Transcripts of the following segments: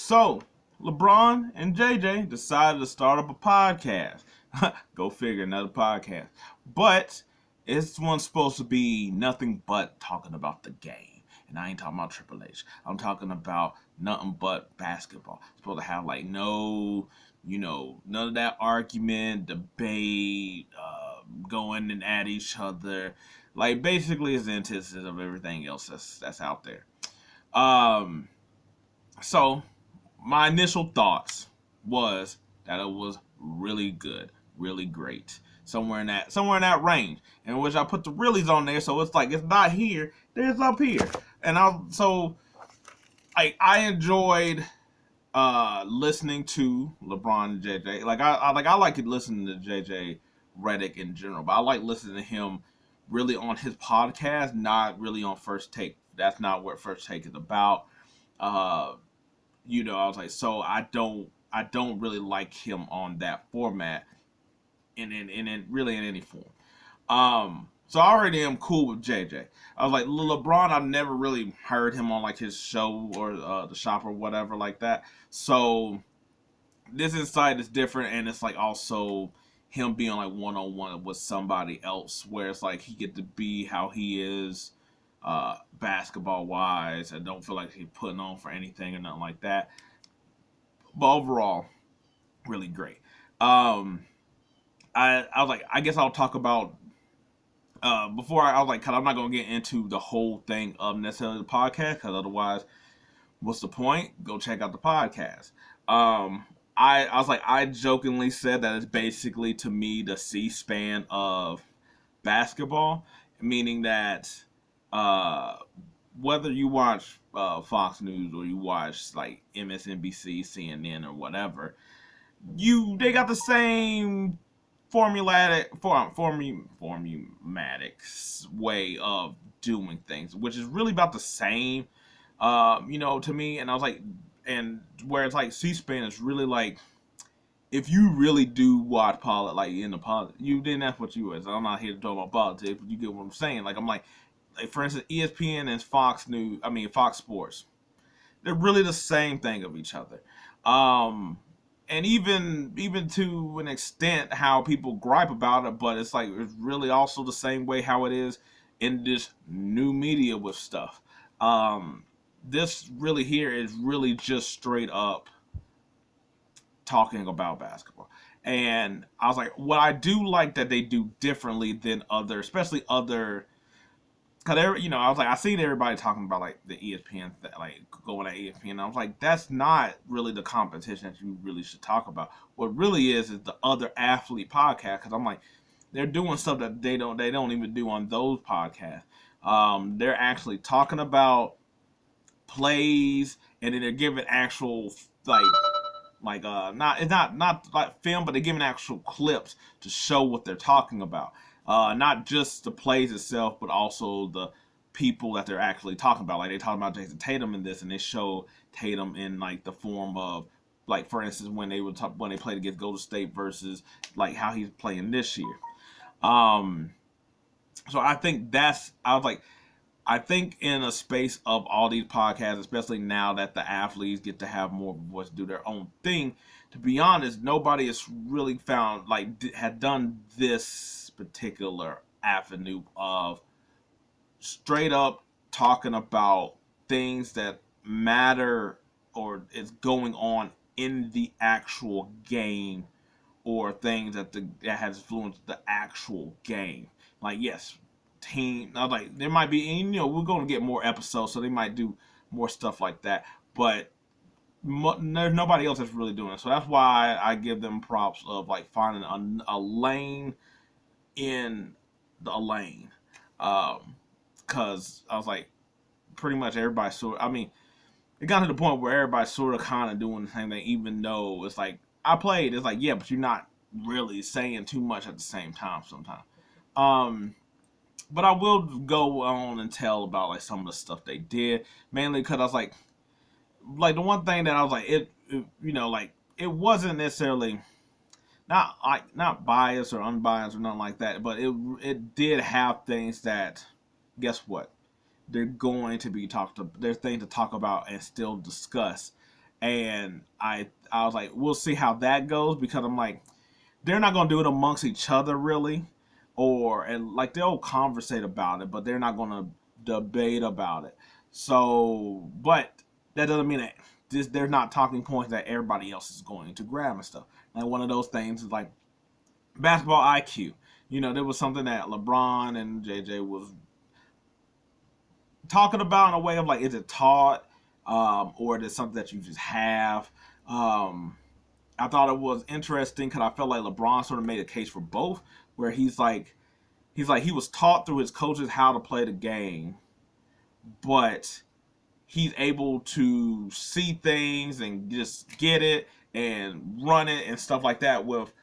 So, LeBron and JJ decided to start up a podcast. Go figure, another podcast. But this one's supposed to be nothing but talking about the game. And I ain't talking about Triple H. I'm talking about nothing but basketball. It's supposed to have like no, none of that argument, debate, going and at each other. Like basically, it's the antithesis of everything else that's out there. Um, so my initial thoughts was that it was really good, really great. Somewhere in that range. In which I put the reallys on there, so it's like it's not here, there's up here. And I enjoyed listening to LeBron and JJ. I like listening to JJ Redick in general, but I like listening to him really on his podcast, not really on First Take. That's not what First Take is about. Uh, I was like, so I don't really like him on that format in really in any form. So I already am cool with JJ. I was like LeBron. I've never really heard him on like his show or the shop or whatever like that. So this insight is different, and it's like also him being like one on one with somebody else, where it's like he get to be how he is, basketball wise. I don't feel like he's putting on for anything or nothing like that. But overall, really great. Um, I was like, I guess I'll talk about before I was like, cause I'm not gonna get into the whole thing of necessarily the podcast, because otherwise, what's the point? Go check out the podcast. Um, I was like, I jokingly said that it's basically to me the C-SPAN of basketball, meaning that uh, whether you watch Fox News or you watch like MSNBC, CNN, or whatever, they got the same formumatic way of doing things, which is really about the same, to me. And I was like, and where it's like C-SPAN is really like, if you really do watch politics, like in the politics, then that's what you is. I'm not here to talk about politics, but you get what I'm saying. Like I'm like for instance, ESPN and Fox Sports, they're really the same thing of each other. Um, and even to an extent, how people gripe about it, but it's like it's really also the same way how it is in this new media with stuff. Um, this really here is really just straight up talking about basketball. And I was like, what I do like that they do differently than other, especially other, because I was like, I seen everybody talking about like the ESPN, like going at ESPN. I was like, that's not really the competition that you really should talk about. What really is the other athlete podcast. Because I'm like, they're doing stuff that they don't even do on those podcasts. They're actually talking about plays, and then they're giving actual not it's not like film, but they're giving actual clips to show what they're talking about. Not just the plays itself, but also the people that they're actually talking about. Like they talk about Jason Tatum in this, and they show Tatum in like the form of, like for instance, when they played against Golden State versus like how he's playing this year. Um, so I was like, I think in a space of all these podcasts, especially now that the athletes get to have more of a voice, do their own thing. To be honest, nobody has really found had done this particular avenue of straight up talking about things that matter or is going on in the actual game, or things that has influenced the actual game. Like yes, team. I was like, there might be, and, we're going to get more episodes, so they might do more stuff like that. But there's nobody else that's really doing it, so that's why I give them props of like finding a lane in a lane. Because I was like, pretty much everybody sort. I mean, it got to the point where everybody's sort of kind of doing the same thing, even though it's like I played. It's like, yeah, but you're not really saying too much at the same time sometimes. Um, but I will go on and tell about like some of the stuff they did, mainly because I was like the one thing that I was like, like it wasn't necessarily not biased or unbiased or nothing like that, but it did have things that, guess what, they're going to be talked to. There's things to talk about and still discuss and I was like, we'll see how that goes, because I'm like, they're not gonna do it amongst each other really, or and like they'll conversate about it, but they're not gonna debate about it. So, but that doesn't mean that they're not talking points that everybody else is going to grab and stuff. Like one of those things is like basketball IQ. There was something that LeBron and JJ was talking about in a way of like, is it taught, or is it something that you just have? I thought it was interesting because I felt like LeBron sort of made a case for both, where he's like he was taught through his coaches how to play the game, but he's able to see things and just get it and run it and stuff like that with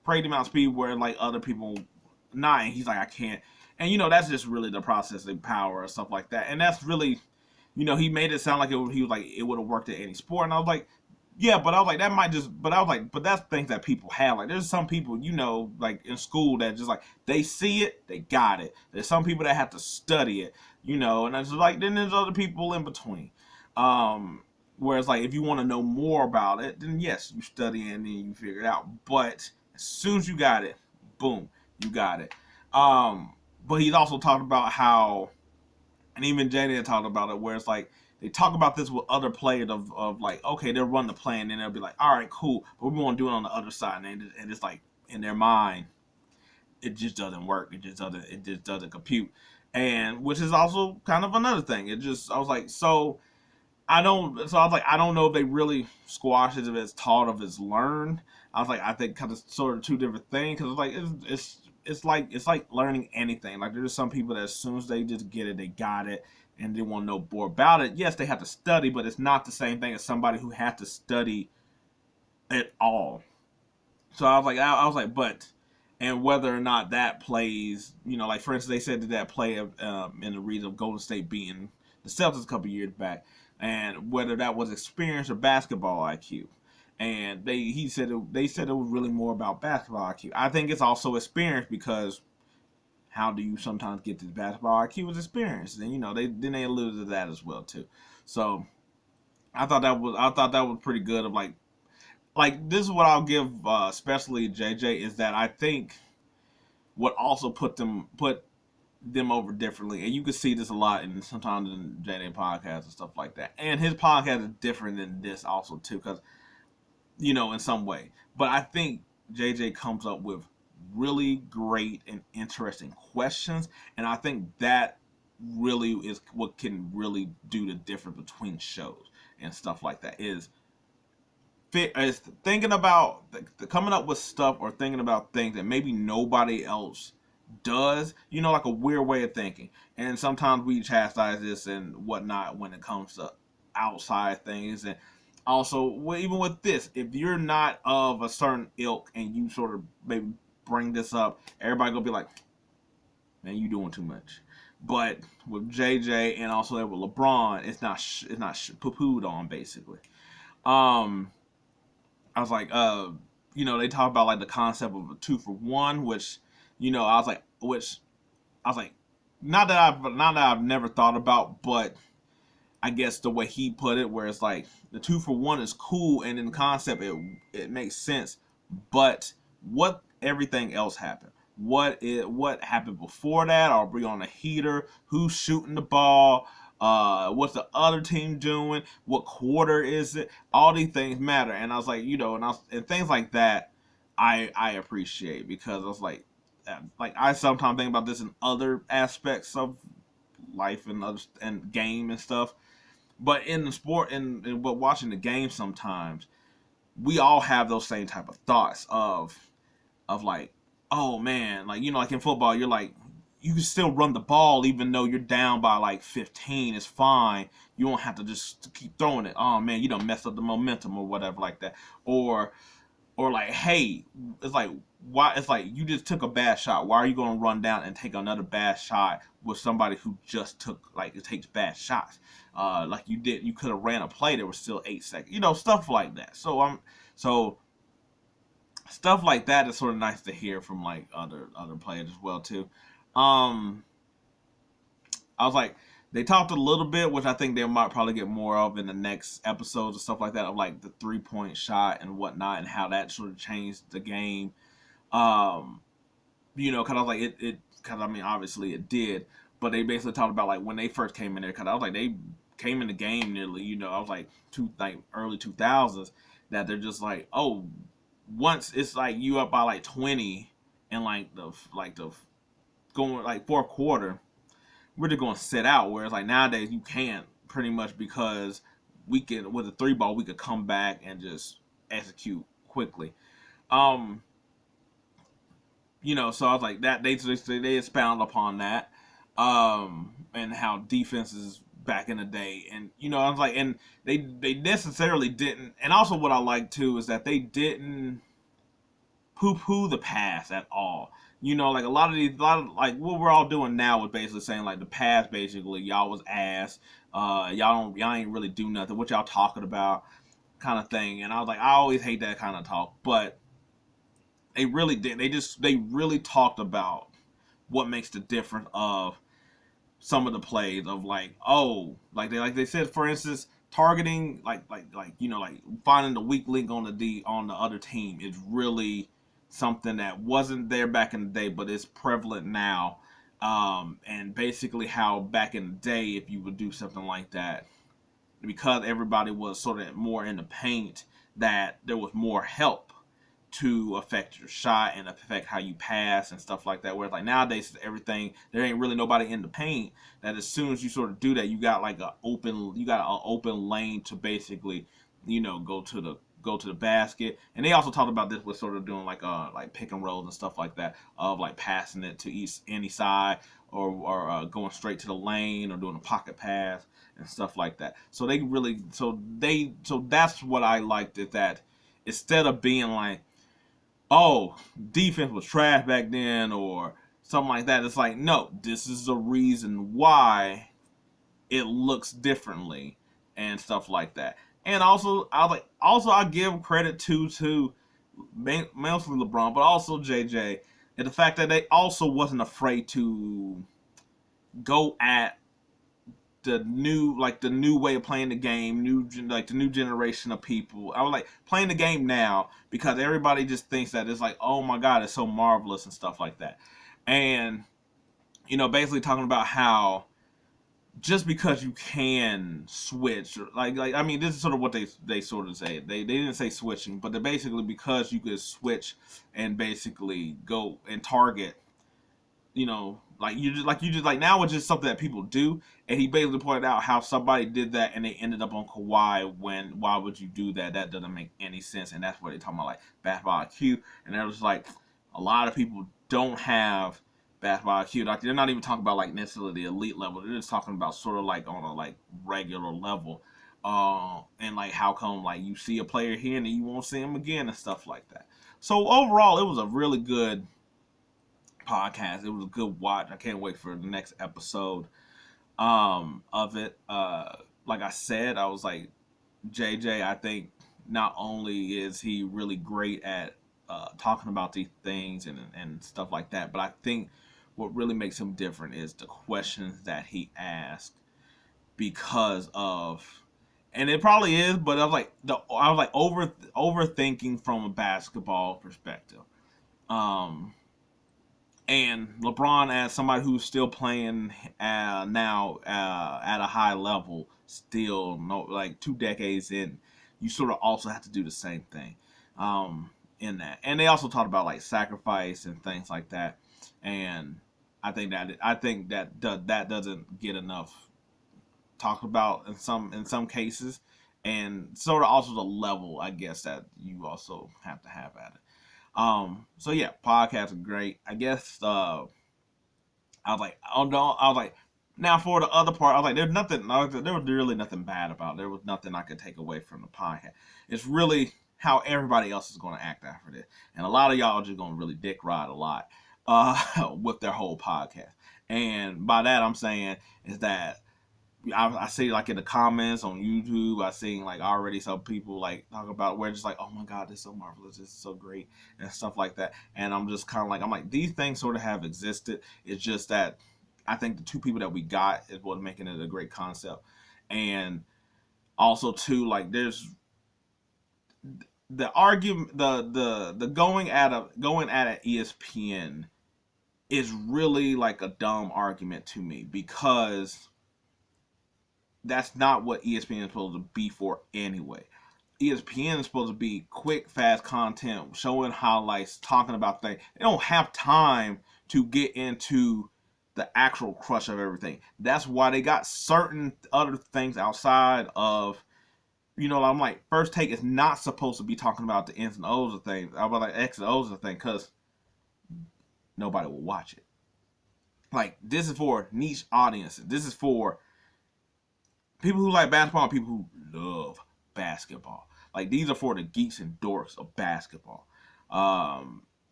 crazy amount of speed, where like other people not. And he's like, I can't. And that's just really the processing power and stuff like that. And that's really, he made it sound like he was like it would have worked at any sport. And I was like, yeah, but I was like, that might just, but I was like, but that's things that people have. Like, there's some people, like in school that just like, they see it, they got it. There's some people that have to study it, and it's like, then there's other people in between. Whereas, like, if you want to know more about it, then yes, you study it and then you figure it out. But as soon as you got it, boom, you got it. But he's also talked about how, and even Jaden talked about it, where it's like they talk about this with other players of like, okay, they'll run the play and then they'll be like, all right, cool, but we want to do it on the other side, and it's like in their mind, it just doesn't work. It just doesn't compute, and which is also kind of another thing. I was like, I was like, I don't know if they really squash it if it's taught or if it's learned. I was like, I think kind of sort of two different things, because like it's like learning anything. Like there's some people that as soon as they just get it, they got it, and they want to know more about it. Yes, they have to study, but it's not the same thing as somebody who has to study at all. So I was like, but, and whether or not that plays, like for instance, they said that play in the reason of Golden State beating the Celtics a couple years back, and whether that was experience or basketball IQ. And they said it was really more about basketball IQ. I think it's also experience, because how do you sometimes get this basketball IQ is experience, and they alluded to that as well too. So I thought that was pretty good. Of like this is what I'll give, especially JJ, is that I think what also put them over differently, and you can see this a lot in sometimes in JJ podcasts and stuff like that. And his podcast is different than this also too, because in some way. But I think JJ comes up with really great and interesting questions, and I think that really is what can really do the difference between shows and stuff like that. Is thinking about coming up with stuff, or thinking about things that maybe nobody else does, like a weird way of thinking. And sometimes we chastise this and whatnot when it comes to outside things. And also, even with this, if you're not of a certain ilk and you sort of maybe bring this up, everybody gonna be like, man, you doing too much. But with JJ and also with LeBron, it's not poo-pooed on, basically. um I was like, they talk about like the concept of a 2 for 1, which, I was like, not that I've never thought about, but I guess the way he put it, where it's like the 2 for 1 is cool, and in concept it makes sense, but what everything else happened? What happened before that? Are we on a heater? Who's shooting the ball? What's the other team doing? What quarter is it? All these things matter, and I was like, and things like that, I appreciate, because I was like I sometimes think about this in other aspects of life and other and game and stuff, but in the sport and but watching the game, sometimes we all have those same type of thoughts of like, oh man, like like in football, you're like, you can still run the ball even though you're down by like 15. It's fine. You don't have to just keep throwing it. Oh man, you don't mess up the momentum or whatever like that. Or like, hey, it's like, why? It's like you just took a bad shot. Why are you going to run down and take another bad shot with somebody who just took, like, it takes bad shots? Like you could have ran a play. There was still 8 seconds. Stuff like that. So stuff like that is sort of nice to hear from like other players as well too. Um, I was like, They talked a little bit, which I think they might probably get more of in the next episodes and stuff like that, of like the 3-point shot and whatnot, and how that sort of changed the game. Um, because I was like because I mean obviously it did, but they basically talked about like when they first came in there, because I was like they came in the game nearly, I was like early 2000s, that they're just like, oh, once it's like you up by like 20 and like the going like fourth quarter, we're just going to sit out. Whereas like nowadays you can't, pretty much, because we can, with a three ball, we could come back and just execute quickly. Um, so I was like that they expound upon that, and how defenses back in the day, and I was like, and they necessarily didn't, and also what I like too is that they didn't poo poo the pass at all. Like a lot of like what we're all doing now is basically saying like the pass, basically y'all was ass, y'all ain't really do nothing. What y'all talking about, kind of thing. And I was like, I always hate that kind of talk, but they really did. They really talked about what makes the difference of some of the plays, of like, oh, like they said, for instance, targeting, like finding the weak link on the other team is really something that wasn't there back in the day, but is prevalent now. And basically how back in the day, if you would do something like that, because everybody was sort of more in the paint, that there was more help to affect your shot and affect how you pass and stuff like that. Whereas like nowadays, everything, there ain't really nobody in the paint. That as soon as you sort of do that, you got an open lane to basically, go to the basket. And they also talked about this with sort of doing like pick and rolls and stuff like that, of like passing it to any side, or going straight to the lane, or doing a pocket pass and stuff like that. So that's what I liked, is that instead of being like, oh, defense was trash back then, or something like that, it's like, no, this is the reason why it looks differently and stuff like that. And also, I give credit to mostly LeBron, but also JJ, and the fact that they also wasn't afraid to go at the new way of playing the game, the new generation of people. I was like, playing the game now, because everybody just thinks that it's like, oh my god, it's so marvelous and stuff like that. And basically talking about how just because you can switch, like I mean, this is sort of what they sort of say. They didn't say switching, but they're basically, because you could switch and basically go and target, like now it's just something that people do. And he basically pointed out how somebody did that and they ended up on Kawhi. Why would you do that? That doesn't make any sense. And that's what they're talking about, like basketball IQ. And they're just like, a lot of people don't have basketball IQ. Like, they're not even talking about like necessarily the elite level. They're just talking about sort of like on a like regular level. And like, how come like you see a player here and then you won't see him again and stuff like that. So overall, it was a really good podcast. It was a good watch. I can't wait for the next episode of it. Like I said, I was like, JJ, I think not only is he really great at talking about these things and stuff like that, but I think what really makes him different is the questions that he asks, because of, and it probably is, but I was like overthinking from a basketball perspective. Um, and LeBron, as somebody who's still playing now at a high level, still no like 2 decades in, you sort of also have to do the same thing in that. And they also talked about like sacrifice and things like that. And I think that doesn't get enough talked about in some cases, and sort of also the level, I guess, that you also have to have at it. So yeah, podcasts are great. I guess I was like, oh no, I was like, now for the other part, I was like, there was really nothing bad about it. There was nothing I could take away from the podcast. It's really how everybody else is going to act after this, and a lot of y'all are just going to really dick ride a lot with their whole podcast. And by that, I'm saying is that I see like in the comments on YouTube, I seen like already some people like talk about where just like, oh my god, this is so marvelous, this is so great, and stuff like that. And I'm just kind of like, I'm like, these things sort of have existed. It's just that I think the two people that we got is what's making it a great concept. And also too, like there's the argument, the going at it ESPN is really like a dumb argument to me, because that's not what ESPN is supposed to be for anyway. ESPN is supposed to be quick, fast content, showing highlights, talking about things. They don't have time to get into the actual crush of everything. That's why they got certain other things outside of, I'm like, First Take is not supposed to be talking about the ins and O's of things, about like X and O's of things, because nobody will watch it. Like, this is for niche audiences. This is for people who like basketball and people who love basketball. Like, these are for the geeks and dorks of basketball. I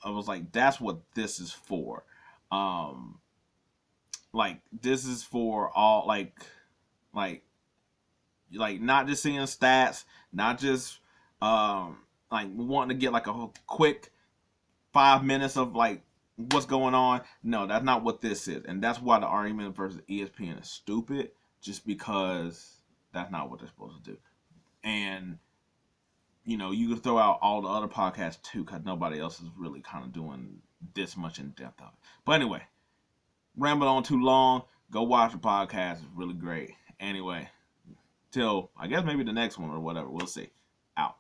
was like, that's what this is for. Like, this is for all, like not just seeing stats, not just like wanting to get like a quick 5 minutes of like what's going on. No, that's not what this is, and that's why the argument versus ESPN is stupid. Just because that's not what they're supposed to do. And you can throw out all the other podcasts too, because nobody else is really kind of doing this much in depth of it. But anyway, rambled on too long. Go watch the podcast. It's really great. Anyway, till I guess maybe the next one or whatever. We'll see. Out.